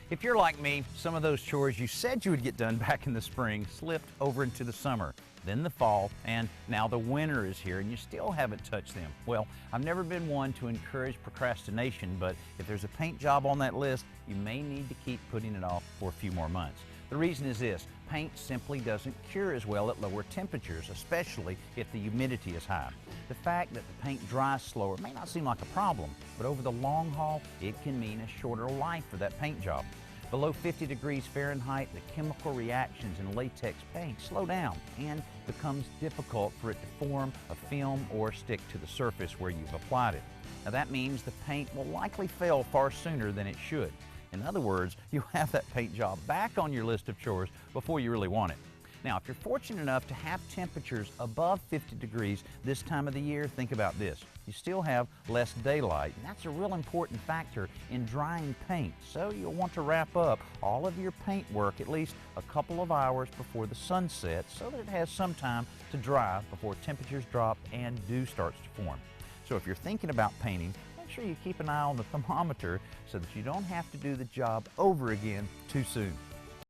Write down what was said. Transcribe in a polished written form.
If you're like me, some of those chores you said you would get done back in the spring slipped over into the summer, then the fall, and now the winter is here and you still haven't touched them. Well, I've never been one to encourage procrastination, but if there's a paint job on that list, you may need to keep putting it off for a few more months. The reason is this: paint simply doesn't cure as well at lower temperatures, especially if the humidity is high. The fact that the paint dries slower may not seem like a problem, but over the long haul, it can mean a shorter life for that paint job. Below 50 degrees Fahrenheit, the chemical reactions in latex paint slow down and becomes difficult for it to form a film or stick to the surface where you've applied it. Now that means the paint will likely fail far sooner than it should. In other words, you'll have that paint job back on your list of chores before you really want it. Now, if you're fortunate enough to have temperatures above 50 degrees this time of the year, think about this. You still have less daylight, and that's a real important factor in drying paint. So you'll want to wrap up all of your paint work at least a couple of hours before the sun sets so that it has some time to dry before temperatures drop and dew starts to form. So if you're thinking about painting, make sure you keep an eye on the thermometer so that you don't have to do the job over again too soon.